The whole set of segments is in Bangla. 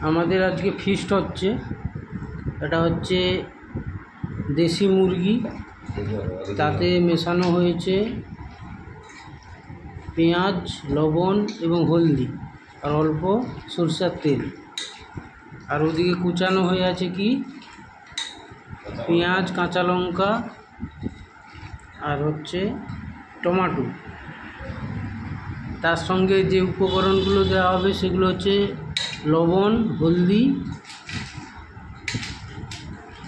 আমাদের আজকে ফিস্ট হচ্ছে। এটা হচ্ছে দেশি মুরগি, তাতে মেশানো হয়েছে পেঁয়াজ, লবণ এবং হলদি আর অল্প সরষের তেল। আর ওদিকে কুচানো হয়ে আছে কি পেঁয়াজ, কাঁচা লঙ্কা আর হচ্ছে টমেটো। তার সঙ্গে যে উপকরণগুলো দেওয়া হবে সেগুলো হচ্ছে লবণ, হলদি,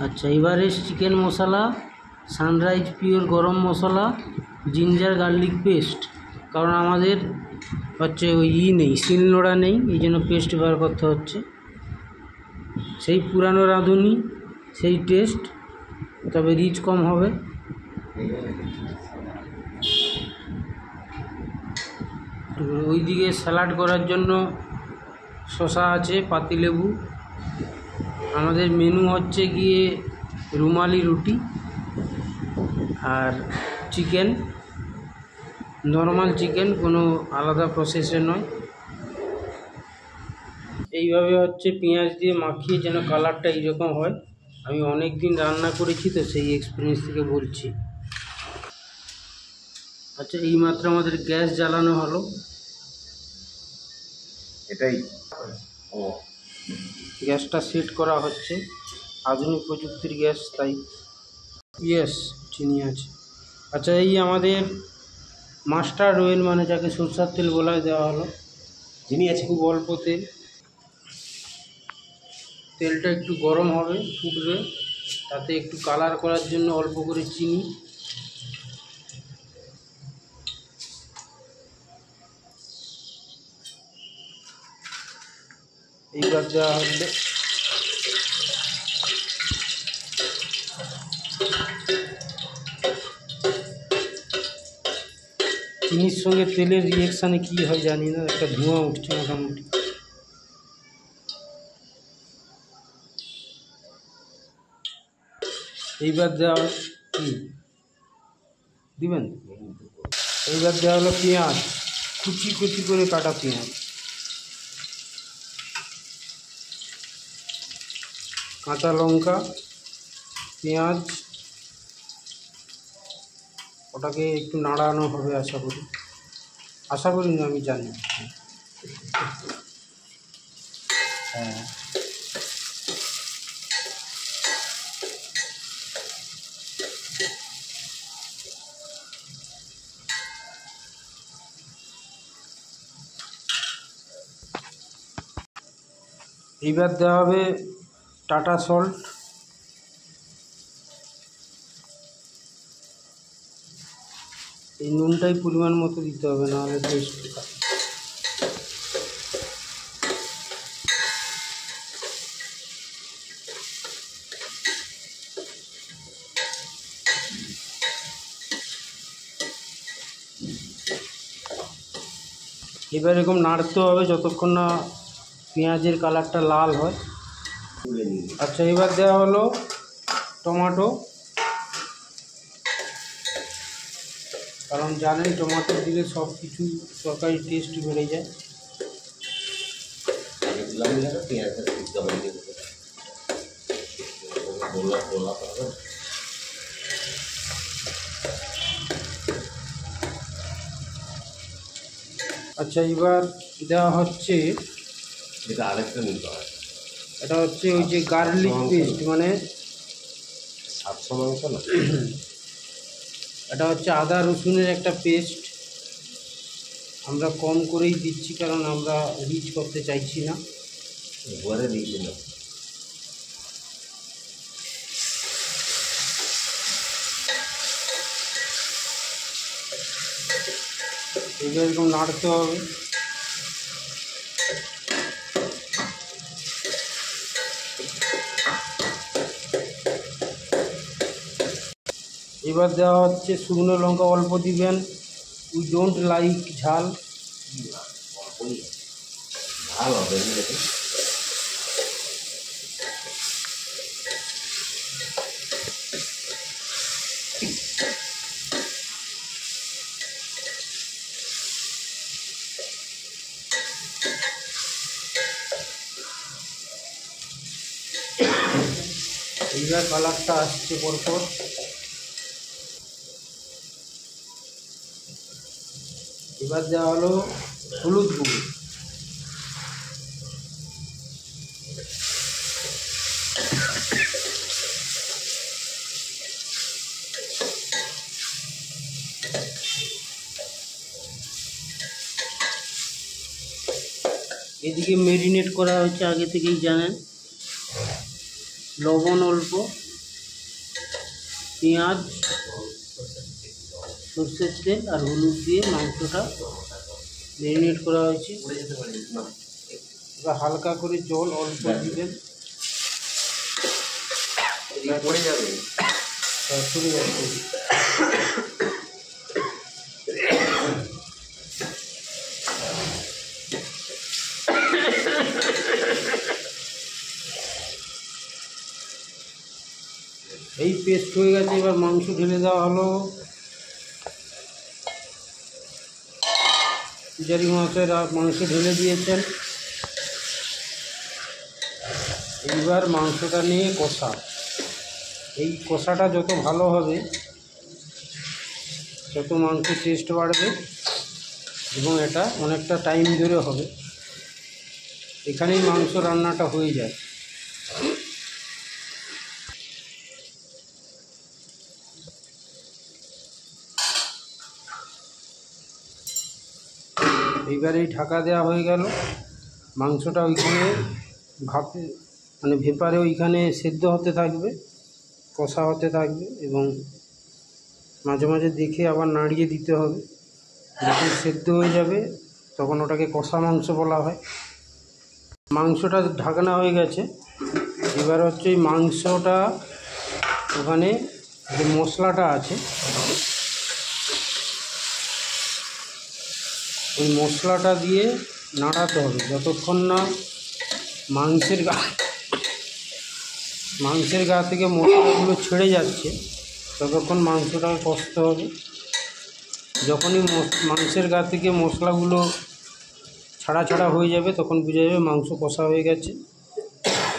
আচ্ছা এবারে চিকেন মশলা, সানরাইজ পিওর গরম মশলা, জিঞ্জার গার্লিক পেস্ট। কারণ আমাদের হচ্ছে ওই নেই, শিলনোড়া নেই, এই জন্য পেস্ট ব্যবহার করতে হচ্ছে। সেই পুরানো রাঁধুনি, সেই টেস্ট, তবে রিচ কম হবে। ওইদিকে স্যালাড করার জন্য শসা আছে, পাতিলেবু। আমাদের মেনু হচ্ছে গিয়ে রুমালি রুটি আর চিকেন, নর্মাল চিকেন, কোনো আলাদা প্রসেসে নয়। এইভাবে হচ্ছে পেঁয়াজ দিয়ে মাখিয়ে যেন কালারটা এইরকম হয়। আমি অনেক দিন রান্না করেছি তো সেই এক্সপিরিয়েন্স থেকে বলছি। আচ্ছা এইমাত্র আমাদের গ্যাস জ্বালানো হলো, এটাই গ্যাসটা সেট করা হচ্ছে, আধুনিক প্রযুক্তির গ্যাস তাই। ইয়েস, চিনি আছে। আচ্ছা এই আমাদের মাস্টার্ড অয়েল, মানে যাকে সরষের তেল বলা দেওয়া হলো। চিনি আছে, খুব অল্প তেল, তেলটা একটু গরম হবে, ফুটবে, তাতে একটু কালার করার জন্য অল্প করে চিনি। এইবার দেওয়া হলে চিনির সঙ্গে তেলের রিয়েকশানে কী হয় জানি না, একটা ধোঁয়া উঠছে মোটামুটি। এইবার দেওয়া কি দিবেন, এইবার দেওয়া হলো পেঁয়াজ, কুচি কুচি করে কাটা পেঁয়াজ, কাঁচা লঙ্কা, পেঁয়াজ। ওটাকে একটু নাড়ানো হবে আশা করি না, আমি জানি। হ্যাঁ এইবার দেওয়া হবে টাটা সল্ট, এই নুনটাই পরিমাণ মতো দিতে হবে, নাহলে টেস্ট। এবার এরকম নাড়তে হবে যতক্ষণ না পেঁয়াজের কালারটা লাল হয়। আচ্ছা এবার দেওয়া হলো টমেটো, কারণ জানেন টমেটো দিলে সব কিছু তরকারি টেস্ট বেড়ে যায়। আচ্ছা এবার দেওয়া হচ্ছে এটা আরেকটা নিতে হয়, এটা হচ্ছে ওই যে গার্লিক পেস্ট, মানে 700 মাংস না, এটা হচ্ছে আদা রসুনের একটা পেস্ট। আমরা কম করেই দিচ্ছি কারণ আমরা রিচ করতে চাইছি না। ঘরে দিয়েছি না, এবার এরকম নাড়তে হবে। এবার দেওয়া হচ্ছে শুকনো লঙ্কা, অল্প দিবেন, উই ডোন্ট লাইক ঝাল। ঝাল হবে। এইবার কালারটা আসছে পরপর। এবার দেওয়া হলো হলুদ গুঁড়ো, এদিকে মেরিনেট করা হচ্ছে আগে থেকেই জানেন। লবণ অল্প, পেঁয়াজ, সর্ষের তেল আর হলুদ দিয়ে মাংসটা মেরিনেট করা হয়েছে। এবার হালকা করে জল অল্প দিবেন, পড়ে যাবে। চলে যাচ্ছে। এই পেস্ট হয়ে গেছে, এবার মাংস ঢেলে দেওয়া হলো। পূজারি মশাইরা মাংস ঢেলে দিয়েছেন। এইবার মাংসটা নিয়ে কষা। এই কষাটা যত ভালো হবে তত মাংসের টেস্ট বাড়বে এবং এটা অনেকটা টাইম ধরে হবে। এখানেই মাংস রান্নাটা হয়ে যায়। এইবার এই ঢাকা দেওয়া হয়ে গেল। মাংসটা ওইখানে ভাপে মানে ভেপারে ওইখানে সেদ্ধ হতে থাকবে, কষা হতে থাকবে এবং মাঝে মাঝে দেখে আবার নাড়িয়ে দিতে হবে। যখন সেদ্ধ হয়ে যাবে তখন ওটাকে কষা মাংস বলা হয়। মাংসটা ঢাকনা হয়ে গেছে। এবার হচ্ছে এই মাংসটা ওখানে যে মশলাটা আছে ওই মশলাটা দিয়ে নাড়াতে হবে যতক্ষণ না মাংসের গা থেকে মশলাগুলো ছেড়ে যাচ্ছে ততক্ষণ মাংসটাকে কষতে হবে। যখনই মাংসের গা থেকে মশলাগুলো ছাড়া ছাড়া হয়ে যাবে তখন বোঝা যাবে মাংস কষা হয়ে গেছে।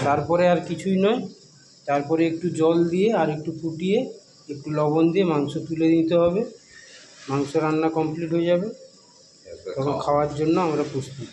তারপরে আর কিছুই নয়, তারপরে একটু জল দিয়ে আর একটু ফুটিয়ে একটু লবণ দিয়ে মাংস তুলে নিতে হবে। মাংস রান্না কমপ্লিট হয়ে যাবে, তখন খাওয়ার জন্য আমরা প্রস্তুত।